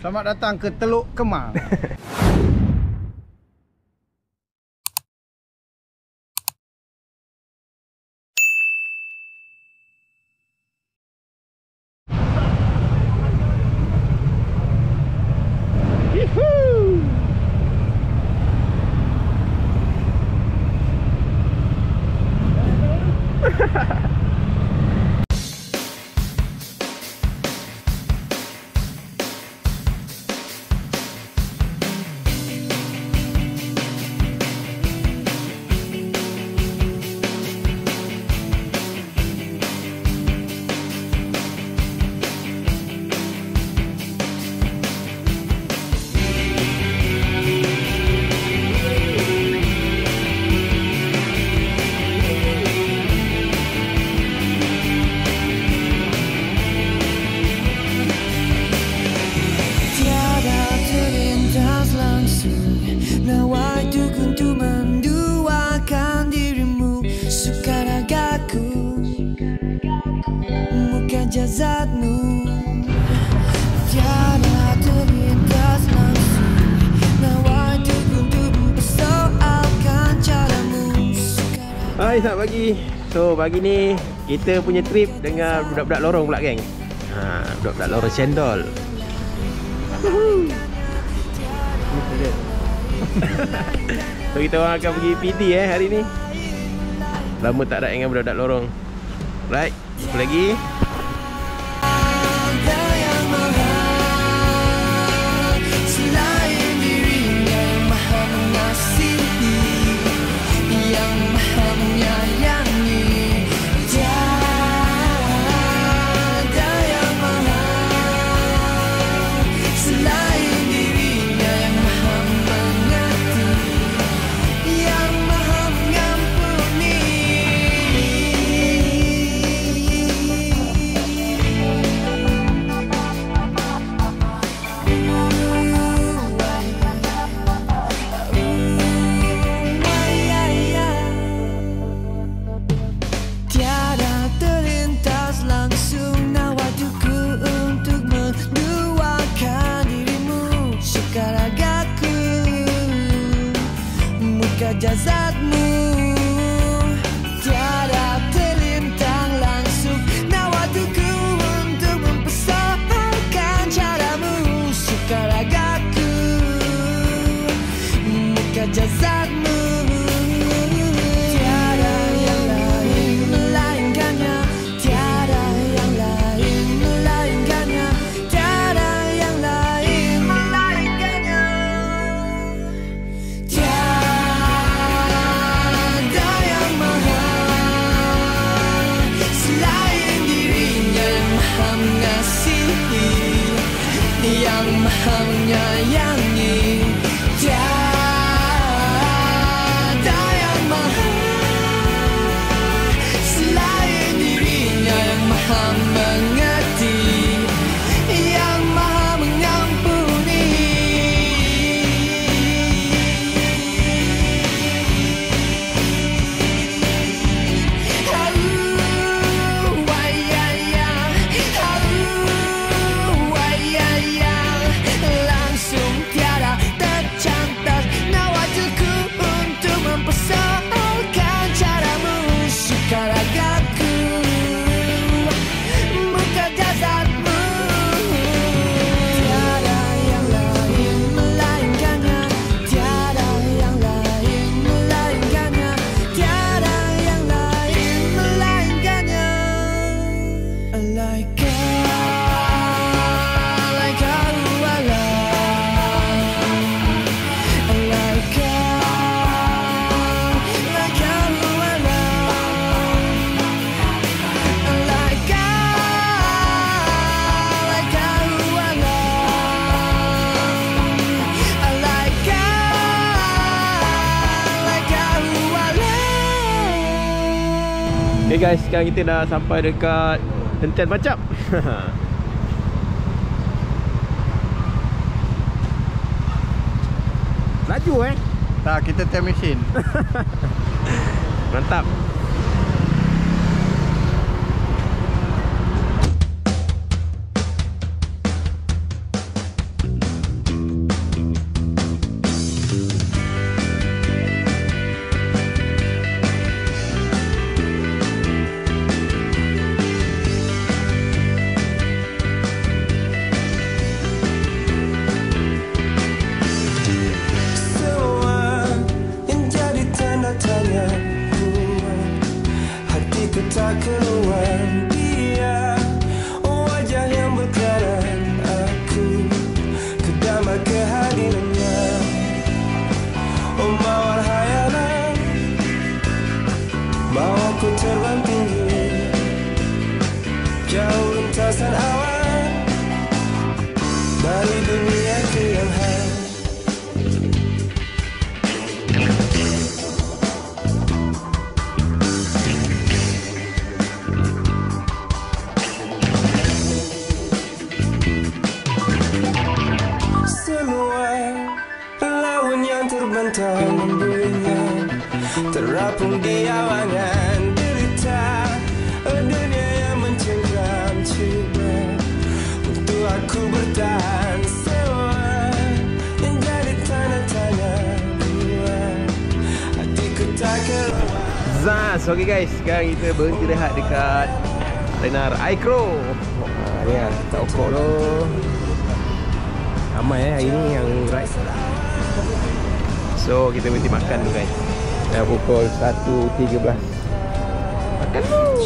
Selamat datang ke Teluk Kemang. Jasadmu tiada terlintas langsung, nawa untuk mempersoalkan caramu. Hai, selamat pagi. So pagi ni kita punya trip dengan budak-budak lorong pula geng. Budak-budak lorong cendol. So kita orang akan pergi PD hari ni. Lama tak ride dengan budak-budak lorong. Right, apa lagi? Jasadmu tiada terlintang langsung, nawatuku untuk mempersoalkan caramu. Suka ragaku, muka jasadmu, tiada yang lain melainkannya, tiada yang lain melainkannya, tiada yang lain melainkannya. Yang maha menyayangi, tiada yang maha selain dirinya, yang maha mengerti, yang maha mengampuni. Okay guys, sekarang kita dah sampai dekat Hentian Macap. Laju Tak, kita time machine. Mantap. cinta memberinya, terapung di awangan derita, dunia yang mencengkram coba untuk aku bertahan. Semua yang jadi tanda-tanda buat hatiku tak keluar. Zas, okay guys, sekarang kita berhenti rehat dekat Lenar Icro. Ni lah, tak okok tu. Ramai hari ni yang ride. So, kita berhenti makan dulu guys. Dah pukul 1.13. Makan dulu.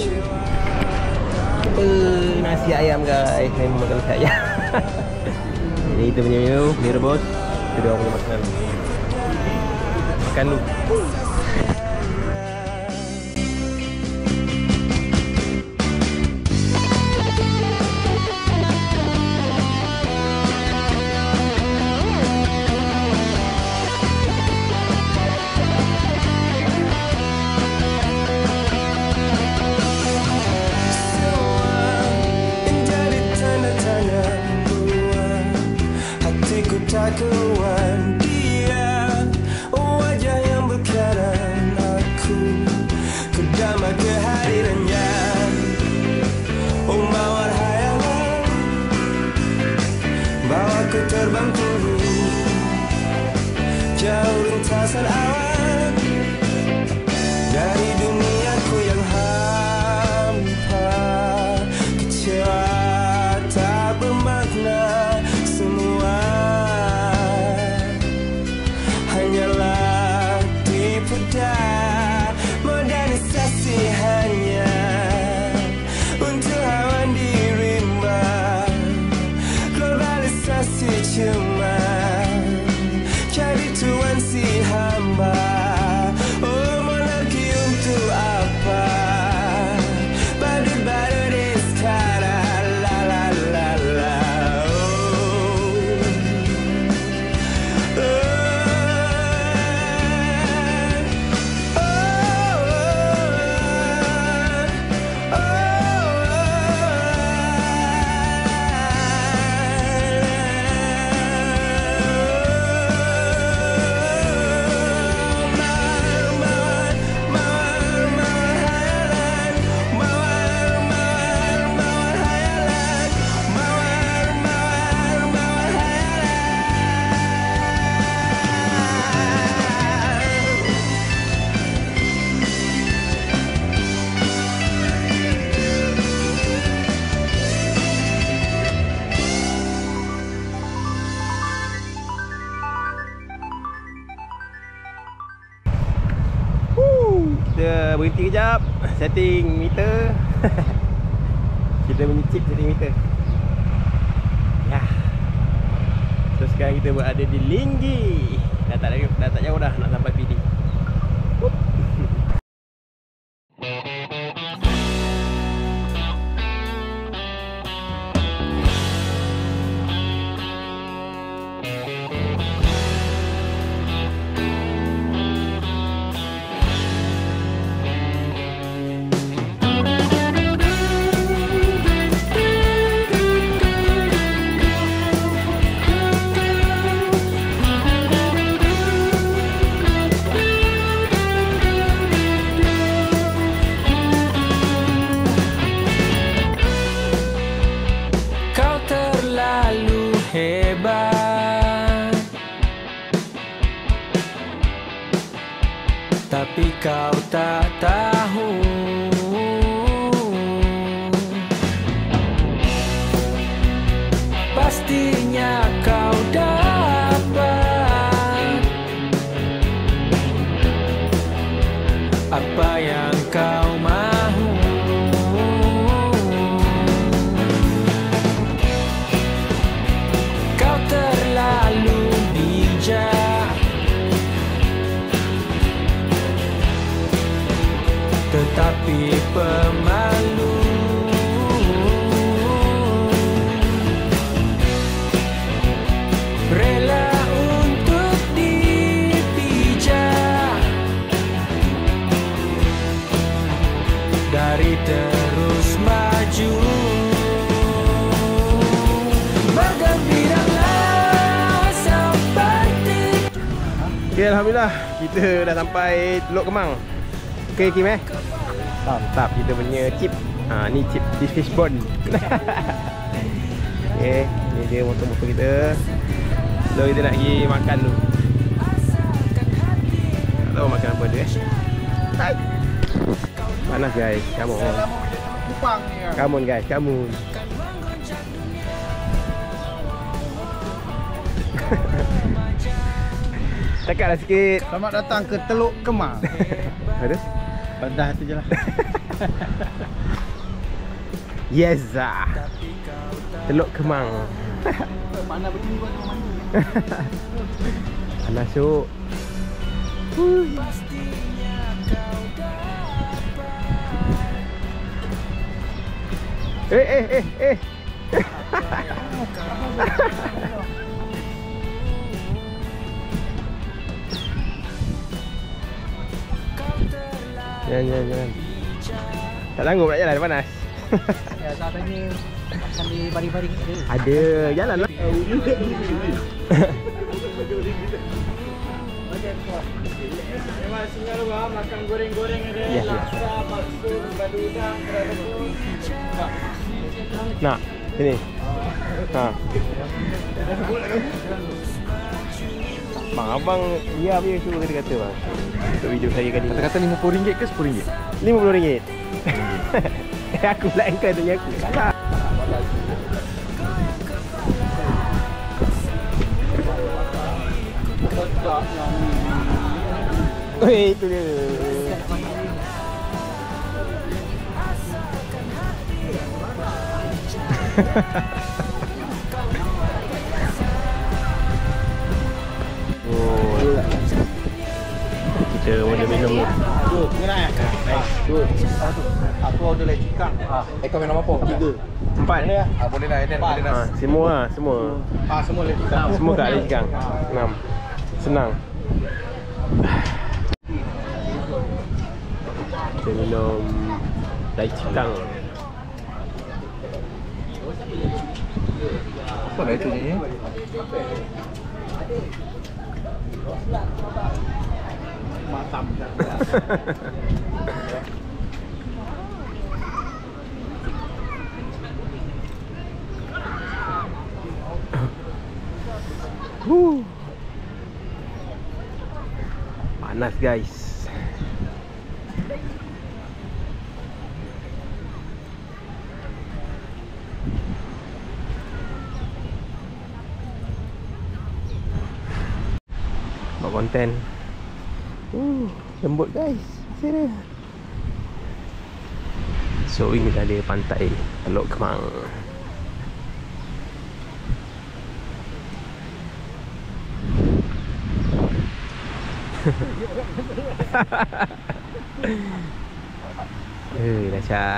Nasi ayam guys. Saya makan nasi ayam. Ini kita punya menu, ni rebus. Kita dah punya makanan. Makan dulu. Keluar dia, wajah yang berkaran aku, kedama kehadirannya. Oh mawar hayalan, bawa ku terbang tinggi, jauh rintasan awan, dari duniaku yang hampa, kecewa tak bermakna. Semua hanyalah tipu daya, modernisasi hanya untuk hawa dirimba, globalisasi cuma jadi tuan si hamba. Oh monarki untuk apa? Badu-badu di sekarang, la la la la. Kita berhenti kejap, setting meter. Kita menyicip setting meter. Ya. So sekarang kita berada di Linggih. Dah tak jauh dah nak sampai PD. Tapi kau tak tahu, pastinya kau dapat apa yang kau mahu. Kau terlalu bijak, tetapi pemalu. Rela untuk dipijak dari terus maju. Bergembiralah seperti Okay, Alhamdulillah kita dah sampai Teluk Kemang. Okay Kim Mantap kita punya chip. Ni chip fish bone. Okay, ni dia motor-motor kita. So kita nak pergi makan dulu. Tak tahu makan apa dia. Panas guys, come on. Kupang ni. Come on guys, come on. Cakaplah sikit. Selamat datang ke Teluk Kemang. Ada? Dah tu je lah. Yes. Teluk Kemang. Mana begini kau tengok mandi. Panas syuk. Eh. Jangan. Tak sanggup nak jalan, panas. Ya, tak tanya akan di baring-baring ada. Ada, jalan lah. Memang singgah luar makan goreng-goreng ada. Ya. Laksa, bakso, badu udang, Nak, sini. Bang, abang dia punya suruh kata bang. Untuk video saya kali ni. Kata-kata RM50 ke RM10? RM50. Aku pula engkau tanya aku. Salah. Weh, itu dia. Kita boleh minum ni. Tu, kena eh? Tu. Aku order lagi cikang. Kau minum apa? 3. 4 ni. Boleh dah, Eden. Boleh dah. Semua lah, semua. Semua lagi cikang. Semua kat ada cikang. 6. Senang. Kita minum dai cikang. Apa dah itu ni? Matam. Panas guys. Buat konten. Lembut guys. Serius. So ini dah dia pantai Teluk Kemang.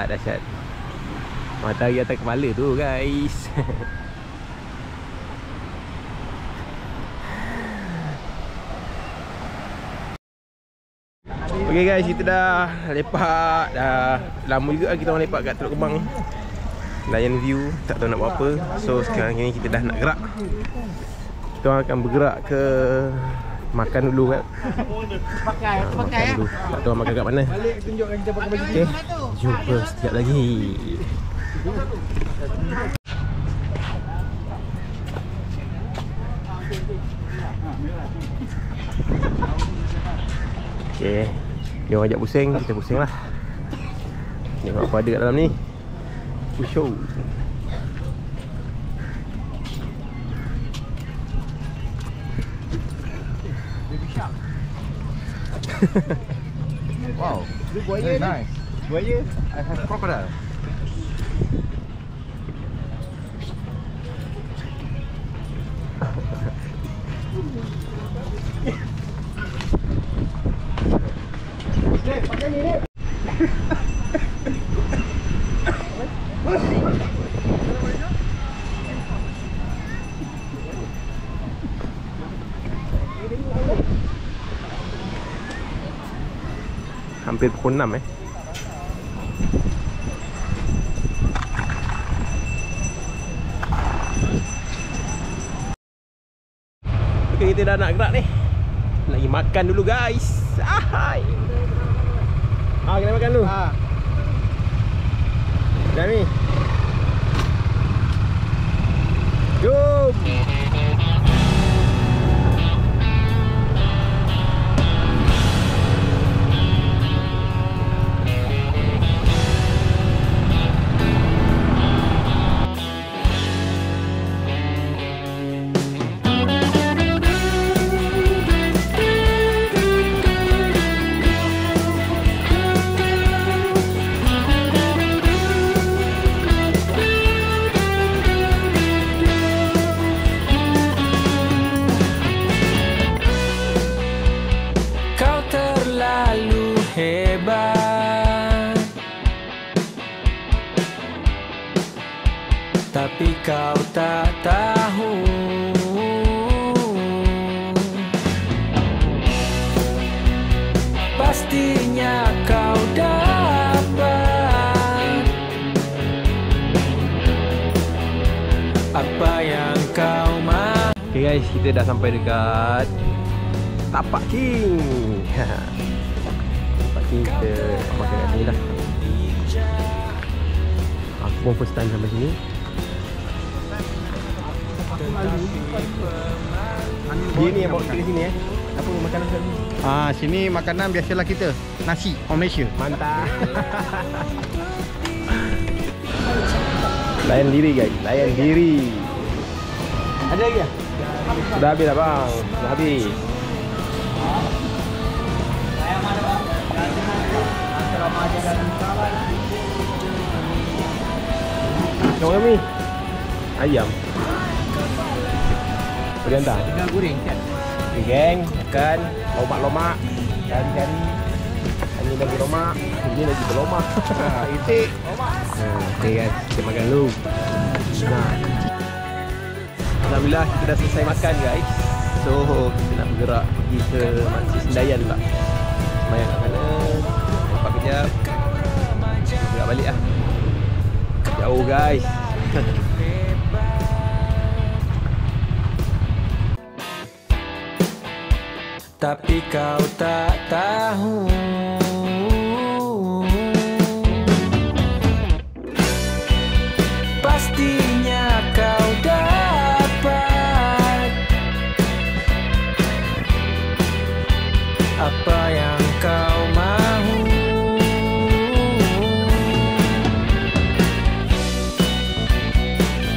Dahsyat. Matahari atas kepala tu guys. Okay guys, kita dah lepak. Dah lama juga kita orang lepak kat Teluk Kemang. Layan view, tak tahu nak buat apa. So sekarang ni kita dah nak gerak. Kita orang akan bergerak ke makan dulu kan. Makan dulu. Tak tahu makan kat mana. Balik tunjukkan kita pakai baju. Okay, jumpa sekejap lagi. Okay, dia orang ajak pusing, kita pusing lah. Tengok apa ada kat dalam ni. Pushow. Wow, very nice. Buaya? I have crocodile. Pakai ni. Hampir pukul 6 Okay, kita dah nak gerak ni. Nak pergi makan dulu guys. Ahai. Kita makan dulu. Dah ni. Jom. Tapi kau tak tahu, pastinya kau dapat apa yang kau mahu. Okay guys, kita dah sampai dekat Tapak King. Tapak King kita makan kat sini lah. Aku pun first time sampai sini. Dia ni yang bawa kita ke sini Apa makanan sini? Sini makanan biasalah kita. Nasi orang Malaysia. Mantap. Layan diri guys, layan diri. Ada lagi ya? Sudah habis dah bang, sudah habis. Macam mana ni? Ayam. Boleh hantar? Tinggal goreng kan? Geng, makan, lomak-lomak. Cari-cari. Ini lagi lomak, ini lagi berlomak. Itik. Okay guys, kita makan dulu. Nah, alhamdulillah kita dah selesai makan guys. So kita nak bergerak pergi ke Masjid Sendayan pula. Semayang kat sana, nampak kejap, bergerak balik lah. Jauh guys. Tapi kau tak tahu, pastinya kau dapat apa yang kau mahu.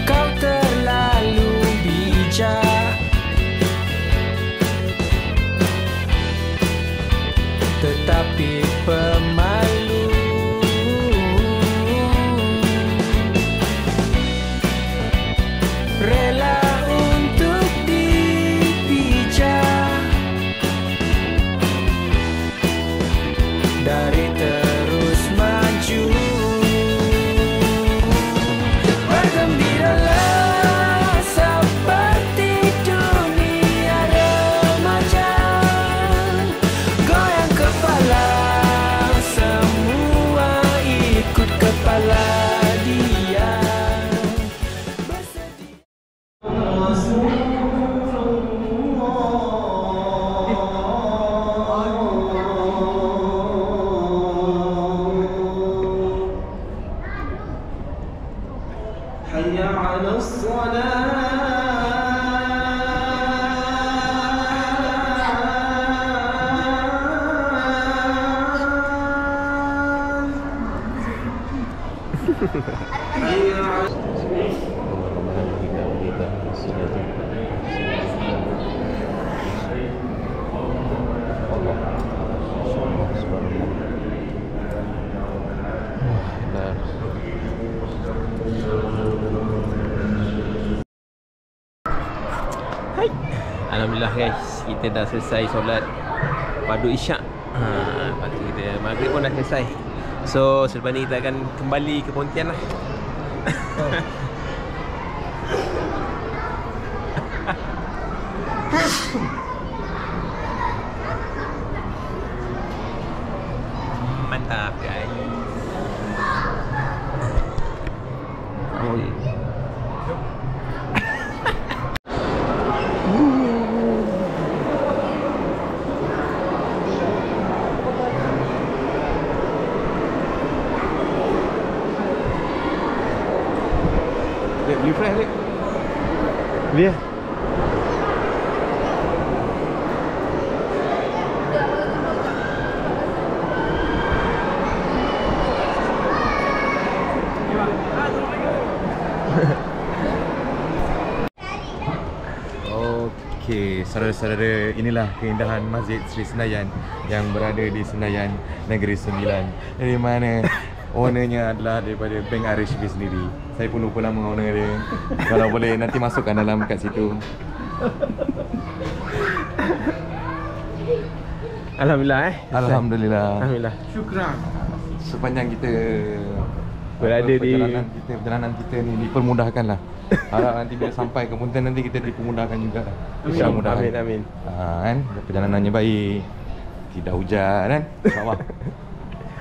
Kau terlalu bijak, tetapi pemalu. Rela untuk dipijak dari terus maju. Bergembiralah seperti dunia remaja. Goyang kepala, semua ikut kepala dia. Hayya 'alas salat. Hai. Alhamdulillah guys, kita dah selesai solat padu isyak. Lepas tu kita maghrib pun dah selesai. So selepas ni kita akan kembali ke Pontian lah. Mantap guys. Okey, saudara-saudara, inilah keindahan Masjid Sri Senayan yang berada di Senayan, Negeri Sembilan. Dari mana ownernya adalah daripada Bank RHB sendiri. Saya pun lupa nama owner dia. Kalau boleh nanti masukkan dalam kat situ. Alhamdulillah Alhamdulillah. Alhamdulillah. Syukran. Sepanjang kita berada di perjalanan kita ni dipermudahkan lah. Harap nanti bila sampai ke Muntah nanti kita dipermudahkan juga. Amin, amin. Kan perjalanannya baik. Tidak hujan kan? InsyaAllah.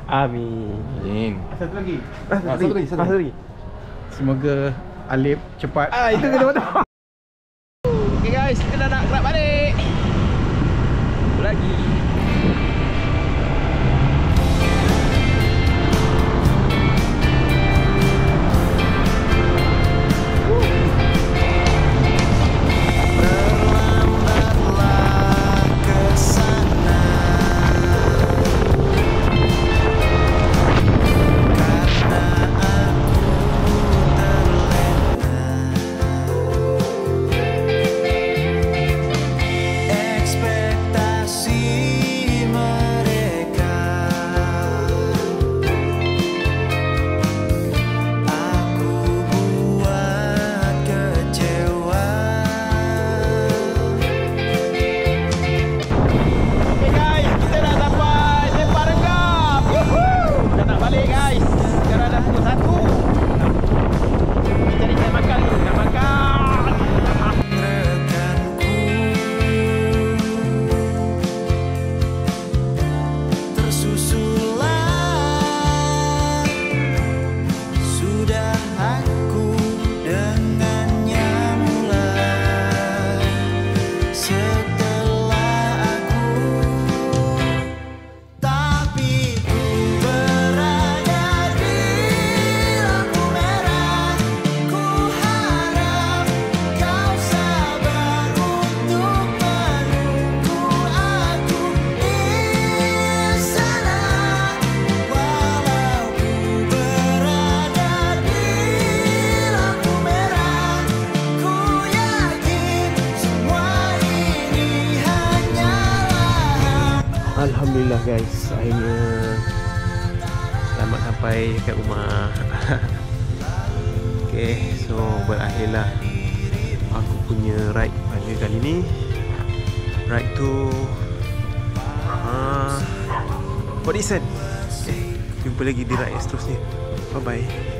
Amin. Satu lagi. Satu lagi. Semoga Alif cepat. Itu kena betul. Okay guys, kita dah nak grab balik. Lagi. Alhamdulillah guys, akhirnya selamat sampai dekat rumah. Okay, so berakhirlah aku punya ride pada kali ni. Ride tu Port Dickson. Okay, jumpa lagi di ride seterusnya. Bye bye.